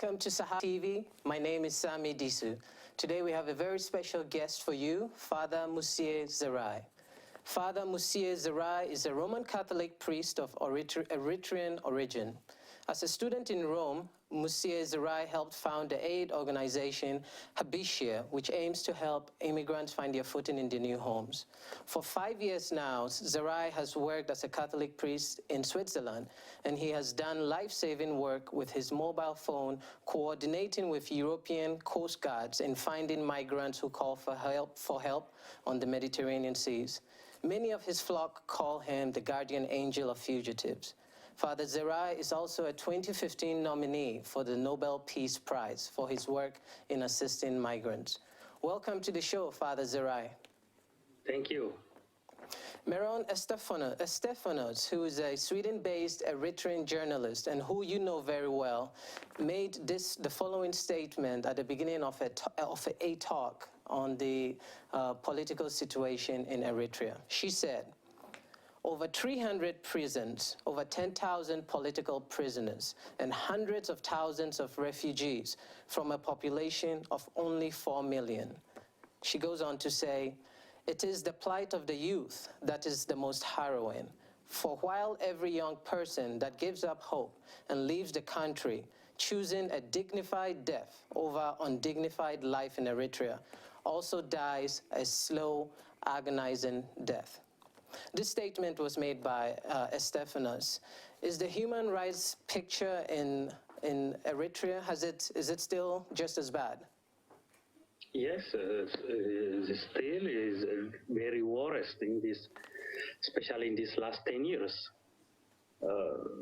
Welcome to SaharaTV. My name is Sami Disu. Today we have a very special guest for you, Father Mussie Zerai. Father Mussie Zerai is a Roman Catholic priest of Eritrean origin. As a student in Rome, Mussie Zerai helped found the aid organization Habishia, which aims to help immigrants find their footing in their new homes. For 5 years now, Zerai has worked as a Catholic priest in Switzerland, and he has done life-saving work with his mobile phone, coordinating with European coastguards in finding migrants who call for help on the Mediterranean seas. Many of his flock call him the guardian angel of fugitives. Father Zerai is also a 2015 nominee for the Nobel Peace Prize for his work in assisting migrants. Welcome to the show, Father Zerai. Thank you. Meron Estefanos, who is a Sweden-based Eritrean journalist and who you know very well, made the following statement at the beginning of a talk on the political situation in Eritrea. She said, over 300 prisons, over 10,000 political prisoners, and hundreds of thousands of refugees from a population of only 4 million. She goes on to say, it is the plight of the youth that is the most harrowing. For while every young person that gives up hope and leaves the country, choosing a dignified death over undignified life in Eritrea, also dies a slow, agonizing death. This statement was made by Estefanos. Is the human rights picture in Eritrea, is it still just as bad? Yes, still is very worst in this, especially in these last 10 years.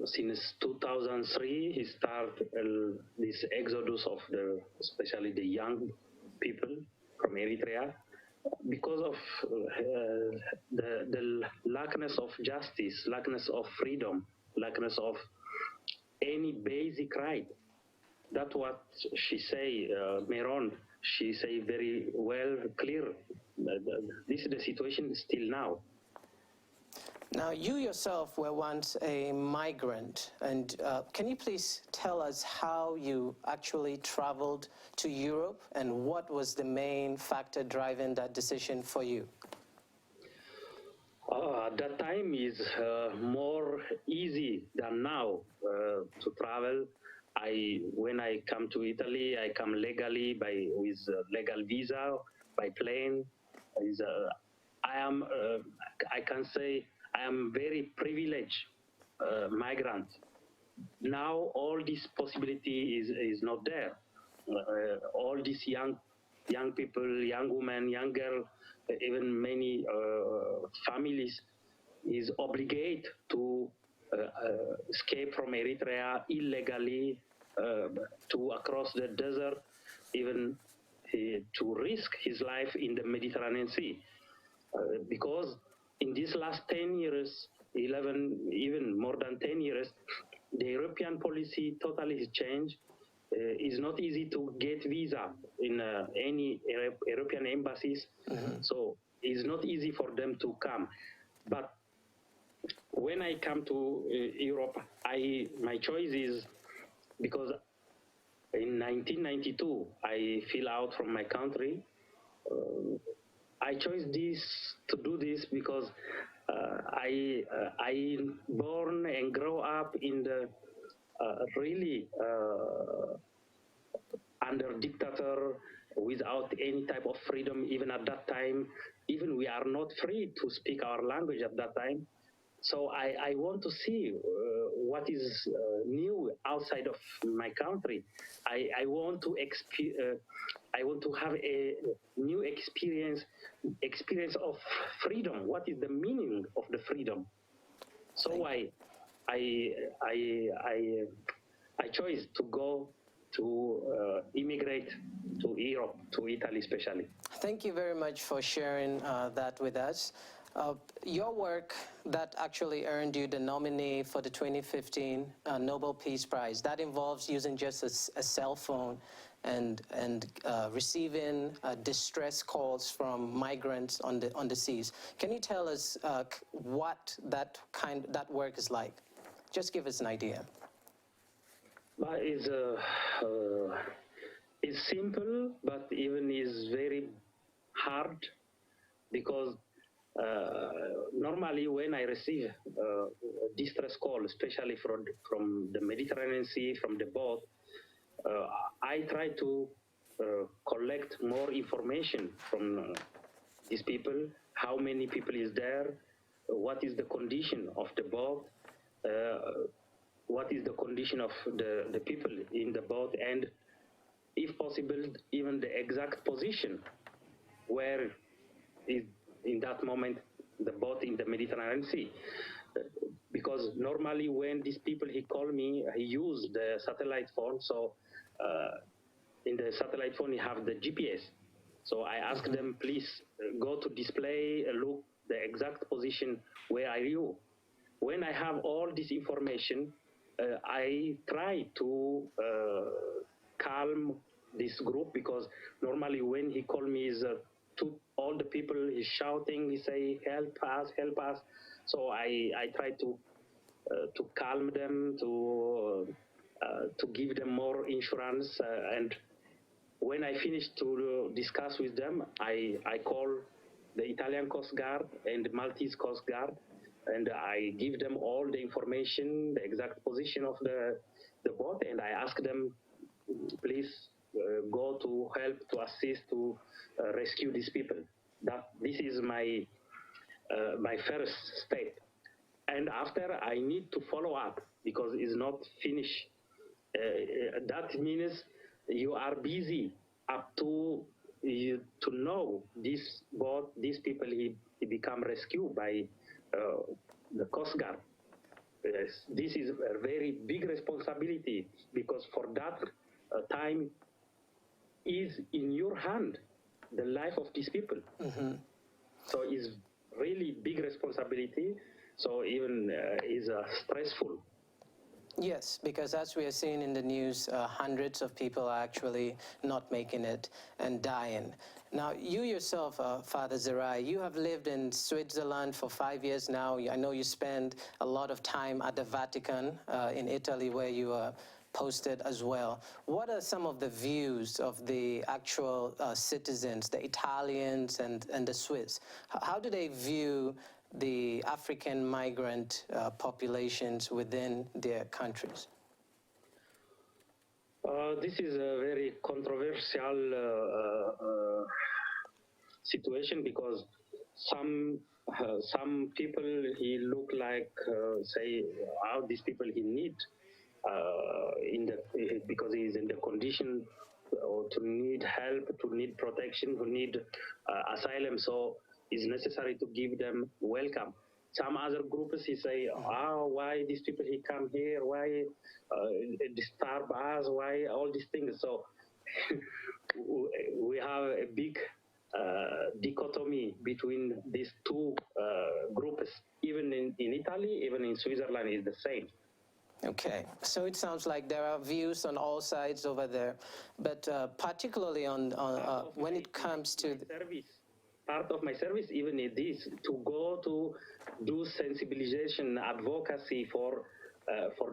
Since 2003, he started this exodus of especially the young people from Eritrea, because of the lackness of justice, lackness of freedom, lackness of any basic right. That's what she say, Meron. She say very well, clear. This is the situation still now. Now, you yourself were once a migrant, and can you please tell us how you actually traveled to Europe and what was the main factor driving that decision for you? That time is more easy than now to travel. When I come to Italy, I come legally with legal visa by plane. I can say I am very privileged migrant. Now all this possibility is not there. All these young people, young women, young girls, even many families is obligated to escape from Eritrea illegally to across the desert, even to risk his life in the Mediterranean Sea. Because in these last 10 years, even more than 10 years, the European policy totally has changed. It's not easy to get visa in any European embassies, so it's not easy for them to come. But when I come to Europe, my choice is because in 1992 I fell out from my country. I chose to do this because I born and grow up in the really under dictator, without any type of freedom. Even at that time, even we are not free to speak our language at that time. So I want to see what is new outside of my country. I want to have a new experience of freedom. What is the meaning of the freedom? So I chose to go to immigrate to Europe, to Italy especially. Thank you very much for sharing that with us. Your work that actually earned you the nominee for the 2015 Nobel Peace Prize, that involves using just a cell phone and receiving distress calls from migrants on the seas. Can you tell us what that work is like? Just give us an idea. But it's simple, but even is very hard because normally when I receive a distress call, especially from the Mediterranean Sea, from the boat, I try to collect more information from these people, how many people is there, what is the condition of the boat, what is the condition of the people in the boat, and if possible, even the exact position where is in that moment the boat in the Mediterranean Sea. Because normally when these people he call me, he use the satellite phone. So in the satellite phone you have the GPS. So I ask them, please go to display, look the exact position where are you. When I have all this information, I try to calm this group, because normally when he call me is to all the people he's shouting, he say help us, help us. So I try to calm them, to give them more insurance, and when I finish to discuss with them, I call the Italian Coast Guard and the Maltese Coast Guard, and I give them all the information, the exact position of the boat, and I ask them, please go to help, to assist, to rescue these people. This is my my first step. And after, I need to follow up because it's not finished. That means you are busy up to you to know this boat, these people he become rescued by the Coast Guard. This is a very big responsibility, because for that time is in your hand, the life of these people. So it's really big responsibility. So even is stressful. Yes, because as we are seeing in the news, hundreds of people are actually not making it and dying. Now, you yourself, Father Zerai, you have lived in Switzerland for 5 years now. I know you spend a lot of time at the Vatican in Italy, where you are posted as well. What are some of the views of the actual citizens, the Italians and the Swiss? How do they view the African migrant populations within their countries? This is a very controversial situation, because some people he look like say how these people he need because he is in the condition or to need help, to need protection, to need asylum. So it's necessary to give them welcome. Some other groups he say, why these people he come here? Why disturb us? Why all these things? So we have a big dichotomy between these two groups. Even in Italy, even in Switzerland, is the same. Okay, so it sounds like there are views on all sides over there, but particularly on when it comes to service. Part of my service even is this, to go to do sensibilization, advocacy for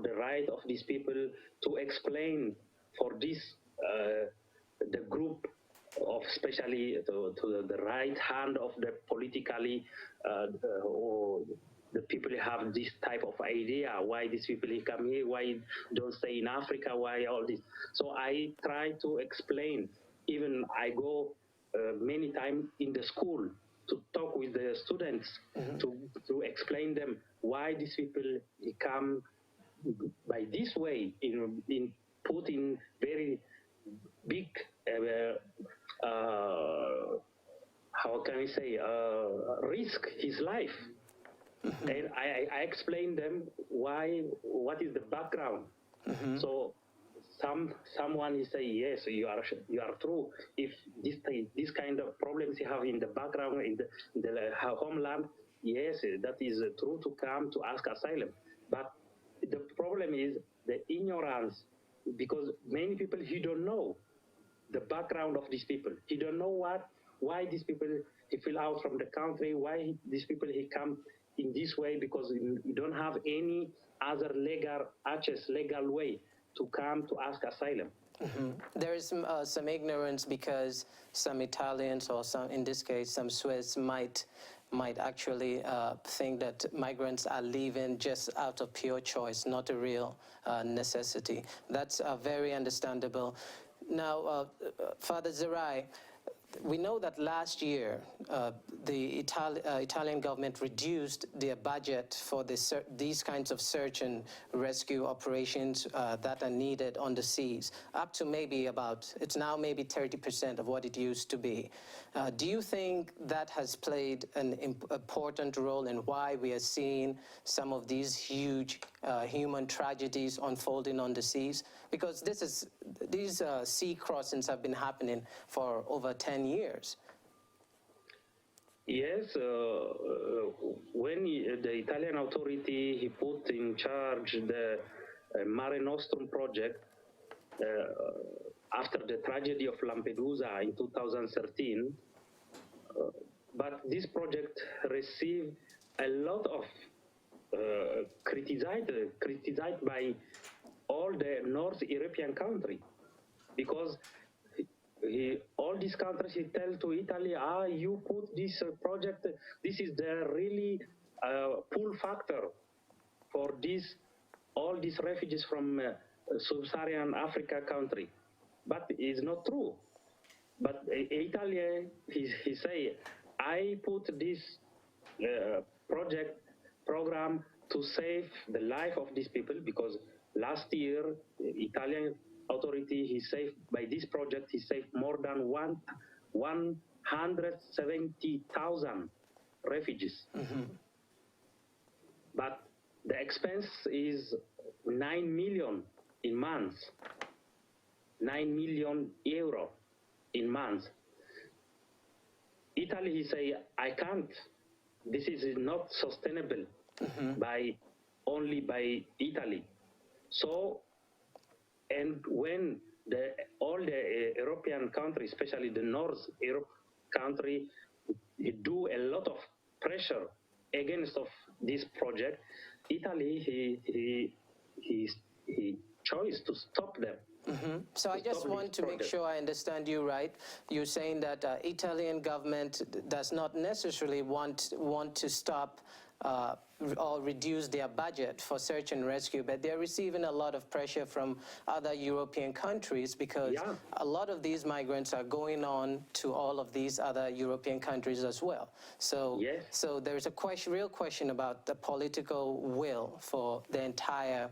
the right of these people, to explain for this the group of, especially to the right hand of the politically or the people have this type of idea, why these people come here, why don't stay in Africa, why all this. So I try to explain. Even I go many times in the school to talk with the students, to explain them why these people come by this way, in put in very big how can I say risk his life. And I explain them why, what is the background. So someone is say, yes, you are true. If this kind of problems you have in the background, in the homeland, yes, that is true to come to ask asylum. But the problem is the ignorance, because many people, he don't know the background of these people. He don't know why these people he fell out from the country, why these people he come in this way, because you don't have any other legal access, legal way to come to ask asylum. There is some ignorance because some Italians, or some, in this case, some Swiss might actually think that migrants are leaving just out of pure choice, not a real necessity. That's very understandable. Now, Father Zerai, we know that last year the Italian government reduced their budget for these kinds of search and rescue operations that are needed on the seas, up to maybe it's now maybe 30% of what it used to be. Do you think that has played an important role in why we are seeing some of these huge human tragedies unfolding on the seas? Because these sea crossings have been happening for over 10 years. Yes, when the Italian authority he put in charge the Mare Nostrum project after the tragedy of Lampedusa in 2013, but this project received a lot of criticized by all the North European countries, because all these countries he tell to Italy, you put this project, this is the really pull factor for all these refugees from sub-Saharan Africa country. But it's not true. But Italy, he say, I put this program to save the life of these people, because last year Italian authority he saved, by this project he saved more than 170,000 refugees. But the expense is 9 million in months, 9 million euro in months. Italy he say, I can't, this is not sustainable only by Italy. So, and when all the European countries, especially the North Europe country, do a lot of pressure against of this project, Italy he chose to stop them. So I just want to make sure I understand you right. You're saying that Italian government does not necessarily want to stop or reduce their budget for search and rescue, but they're receiving a lot of pressure from other European countries, because a lot of these migrants are going on to all of these other European countries as well. So, so there's a real question about the political will for the entire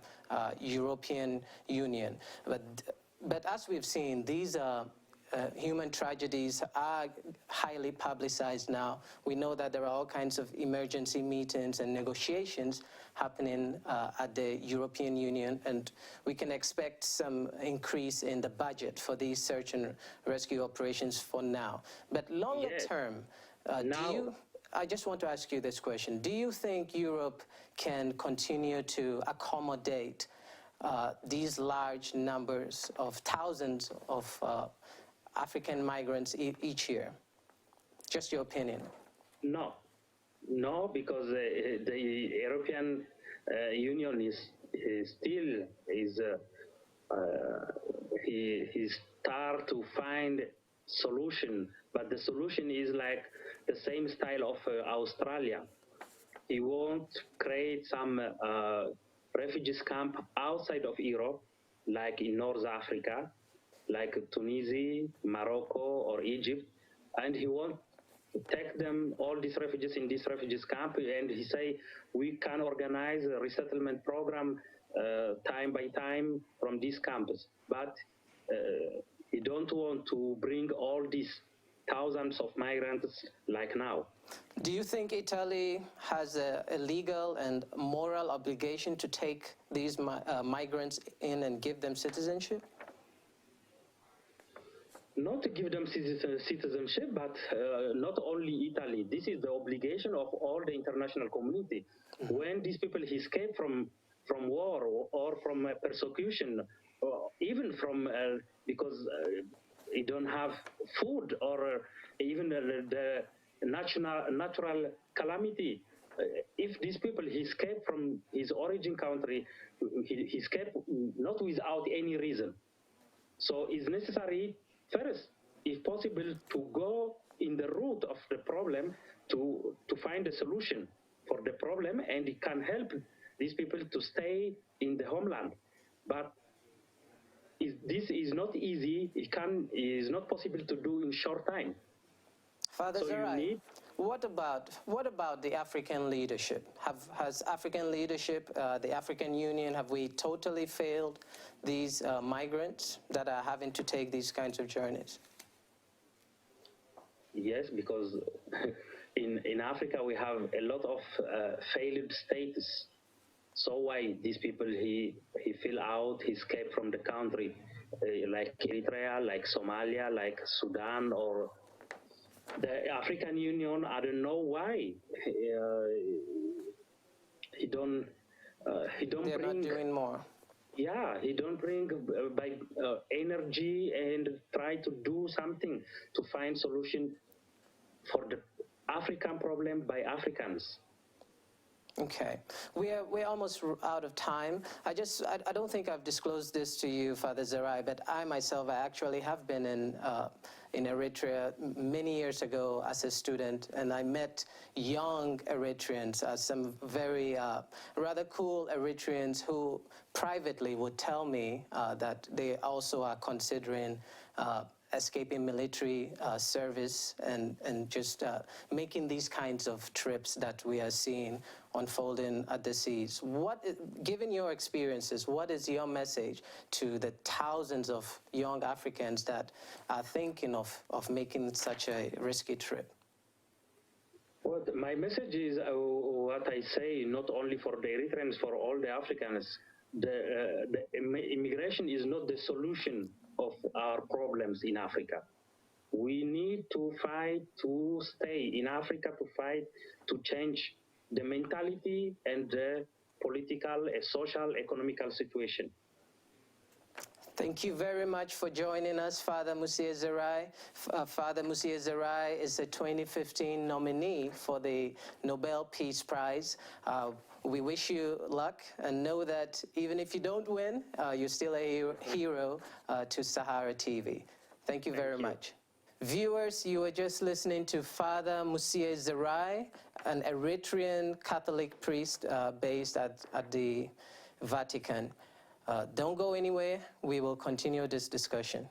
European Union. But as we've seen, these human tragedies are highly publicized now. We know that there are all kinds of emergency meetings and negotiations happening at the European Union, and we can expect some increase in the budget for these search and rescue operations for now. But longer term, I just want to ask you this question. Do you think Europe can continue to accommodate these large numbers of thousands of African migrants each year? Just your opinion. No, because the European Union he start to find solution, but the solution is like the same style of Australia. He won't create some refugees camp outside of Europe, like in North Africa, like Tunisia, Morocco, or Egypt, and he won't take them, all these refugees, in this refugees camp, and he say we can organize a resettlement program time by time from this campus. But he don't want to bring all these thousands of migrants like now. Do you think Italy has a legal and moral obligation to take these migrants in and give them citizenship? Not to give them citizenship, but not only Italy. This is the obligation of all the international community. When these people escape from war or from persecution, or even from because they don't have food, or even the natural calamity. If these people escape from his origin country, he escaped not without any reason. So it's necessary first, if possible, to go in the root of the problem to find a solution for the problem, and it can help these people to stay in the homeland. But this is not easy. It is not possible to do in short time. Father Zerai, what about the African leadership? Has African leadership, the African Union, have we totally failed these migrants that are having to take these kinds of journeys? Yes, because in Africa we have a lot of failed states. So why these people he fell out, he escaped from the country, like Eritrea, like Somalia, like Sudan, or the African Union. I don't know why he don't They're bring. Not doing more. Yeah, he don't bring energy and try to do something to find solution for the African problem by Africans. Okay, we're almost out of time. I don't think I've disclosed this to you, Father Zerai, but I myself, I actually have been in Eritrea many years ago as a student, and I met young Eritreans, some very rather cool Eritreans who privately would tell me that they also are considering escaping military service and just making these kinds of trips that we are seeing unfolding at the seas. Given your experiences, what is your message to the thousands of young Africans that are thinking of making such a risky trip? Well, my message is what I say, not only for the Eritreans, for all the Africans. The immigration is not the solution of our problems in Africa. We need to fight to stay in Africa, to fight to change the mentality and the political, social, economical situation. Thank you very much for joining us, Father Mussie Zerai. Father Mussie Zerai is a 2015 nominee for the Nobel Peace Prize. We wish you luck and know that even if you don't win, you're still a hero to SaharaTV. Thank you very much. Viewers, you were just listening to Father Mussie Zerai, an Eritrean Catholic priest based at the Vatican. Don't go anywhere. We will continue this discussion.